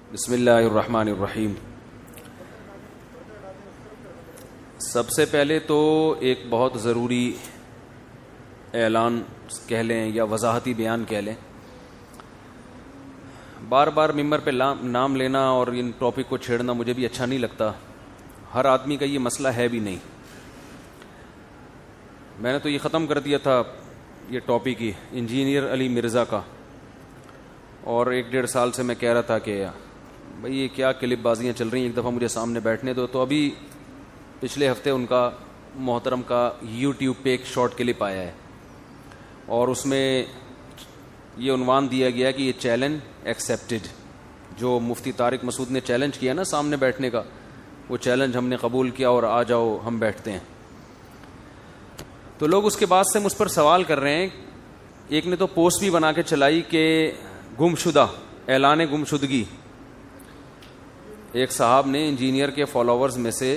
بسم اللہ الرحمن الرحیم. سب سے پہلے تو ایک بہت ضروری اعلان کہہ لیں یا وضاحتی بیان کہہ لیں. بار بار ممبر پہ نام لینا اور ان ٹاپک کو چھیڑنا مجھے بھی اچھا نہیں لگتا. ہر آدمی کا یہ مسئلہ ہے بھی نہیں. میں نے تو یہ ختم کر دیا تھا یہ ٹاپک ہی انجینئر علی مرزا کا, اور 1-1.5 سال سے میں کہہ رہا تھا کہ بھئی یہ کیا کلپ بازیاں چل رہی ہیں, ایک دفعہ مجھے سامنے بیٹھنے دو. تو ابھی پچھلے ہفتے ان کا محترم کا یوٹیوب پہ ایک شارٹ کلپ آیا ہے, اور اس میں یہ عنوان دیا گیا کہ یہ چیلنج ایکسیپٹڈ. جو مفتی طارق مسعود نے چیلنج کیا نا سامنے بیٹھنے کا, وہ چیلنج ہم نے قبول کیا اور آ جاؤ ہم بیٹھتے ہیں. تو لوگ اس کے بعد سے مجھ پر سوال کر رہے ہیں. ایک نے تو پوسٹ بھی بنا کے چلائی کہ گمشدہ اعلان گمشدگی. ایک صاحب نے انجینئر کے فالوورز میں سے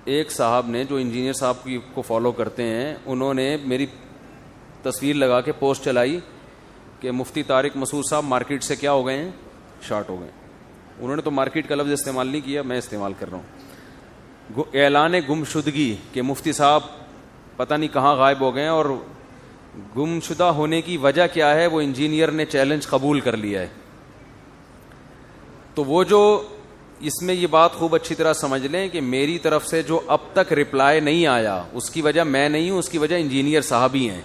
ایک صاحب نے جو انجینئر صاحب کو فالو کرتے ہیں, انہوں نے میری تصویر لگا کے پوسٹ چلائی کہ مفتی طارق مسعود صاحب مارکیٹ سے کیا ہو گئے ہیں, شارٹ ہو گئے. انہوں نے تو مارکیٹ کا لفظ استعمال نہیں کیا, میں استعمال کر رہا ہوں. اعلان گمشدگی کہ مفتی صاحب پتہ نہیں کہاں غائب ہو گئے ہیں, اور گمشدہ ہونے کی وجہ کیا ہے, وہ انجینئر نے چیلنج قبول کر لیا ہے. تو وہ جو اس میں یہ بات خوب اچھی طرح سمجھ لیں کہ میری طرف سے جو اب تک رپلائی نہیں آیا اس کی وجہ میں نہیں ہوں, اس کی وجہ انجینئر صاحب ہی ہیں.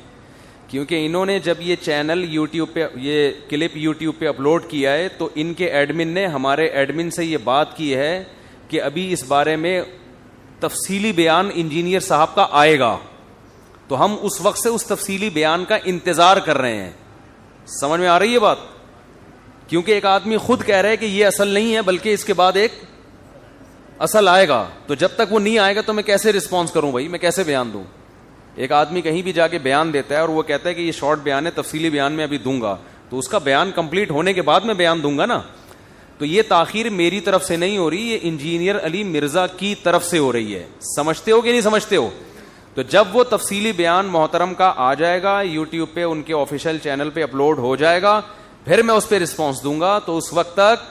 کیونکہ انہوں نے جب یہ چینل یوٹیوب پہ, یہ کلپ یوٹیوب پہ اپلوڈ کیا ہے, تو ان کے ایڈمن نے ہمارے ایڈمن سے یہ بات کی ہے کہ ابھی اس بارے میں تفصیلی بیان انجینئر صاحب کا آئے گا. تو ہم اس وقت سے اس تفصیلی بیان کا انتظار کر رہے ہیں. سمجھ میں آ رہی ہے بات؟ کیونکہ ایک آدمی خود کہہ رہا ہے کہ یہ اصل نہیں ہے بلکہ اس کے بعد ایک اصل آئے گا. تو جب تک وہ نہیں آئے گا تو میں کیسے رسپانس کروں بھائی, میں کیسے بیان دوں؟ ایک آدمی کہیں بھی جا کے بیان دیتا ہے اور وہ کہتا ہے کہ یہ شارٹ بیان ہے, تفصیلی بیان میں ابھی دوں گا, تو اس کا بیان کمپلیٹ ہونے کے بعد میں بیان دوں گا نا. تو یہ تاخیر میری طرف سے نہیں ہو رہی, یہ انجینئر علی مرزا کی طرف سے ہو رہی ہے. سمجھتے ہو کہ نہیں سمجھتے ہو؟ تو جب وہ تفصیلی بیان محترم کا آ جائے گا, یوٹیوب پہ ان کے آفیشیل چینل پہ اپلوڈ ہو جائے گا, پھر میں اس پہ رسپانس دوں گا. تو اس وقت تک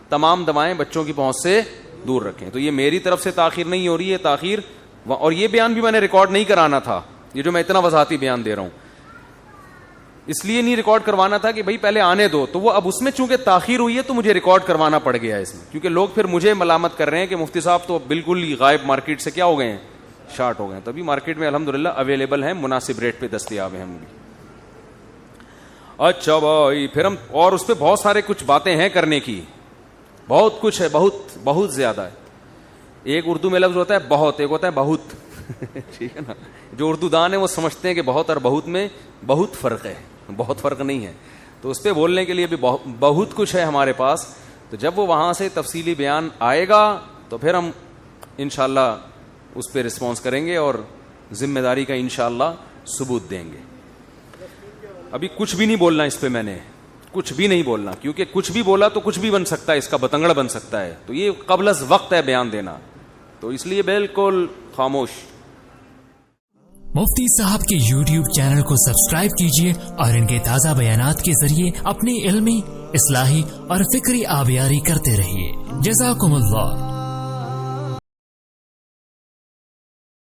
تمام دوائیں بچوں کی پہنچ سے دور رکھیں. تو یہ میری طرف سے تاخیر نہیں ہو رہی ہے, تاخیر. اور یہ بیان بھی میں نے ریکارڈ نہیں کرانا تھا, یہ جو میں اتنا وضاحتی بیان دے رہا ہوں اس لیے نہیں ریکارڈ کروانا تھا کہ بھائی پہلے آنے دو. تو وہ اب اس میں چونکہ تاخیر ہوئی ہے تو مجھے ریکارڈ کروانا پڑ گیا ہے اس میں, کیونکہ لوگ پھر مجھے ملامت کر رہے ہیں کہ مفتی صاحب تو بالکل ہی غائب, مارکیٹ سے کیا ہو گئے ہیں, شارٹ ہو گئے. تبھی مارکیٹ میں الحمدللہ اویلیبل ہیں, مناسب ریٹ پہ دستیاب ہیں ہم بھی. اچھا بھائی, پھر ہم اور اس پہ بہت سارے کچھ باتیں ہیں کرنے کی, بہت کچھ ہے, بہت بہت زیادہ ہے. ایک اردو میں لفظ ہوتا ہے بہت, ایک ہوتا ہے بہت. ٹھیک ہے نا. جو اردو دان ہے وہ سمجھتے ہیں کہ بہت اور بہت میں بہت فرق ہے, بہت فرق نہیں ہے. تو اس پہ بولنے کے لیے بھی بہت کچھ ہے ہمارے پاس. تو جب وہ وہاں سے تفصیلی بیان آئے گا تو پھر ہم انشاءاللہ اس پہ رسپانس کریں گے اور ذمہ داری کا انشاءاللہ ثبوت دیں گے. ابھی کچھ بھی نہیں بولنا اس پہ, میں نے کچھ بھی نہیں بولنا, کیونکہ کچھ بھی بولا تو کچھ بھی بن سکتا ہے, اس کا بتنگڑ بن سکتا ہے. تو یہ قبل از وقت ہے بیان دینا, تو اس لیے بالکل خاموش. مفتی صاحب کے یوٹیوب چینل کو سبسکرائب کیجیے اور ان کے تازہ بیانات کے ذریعے اپنی علمی, اصلاحی اور فکری آبیاری کرتے رہیے. جزاکم اللہ.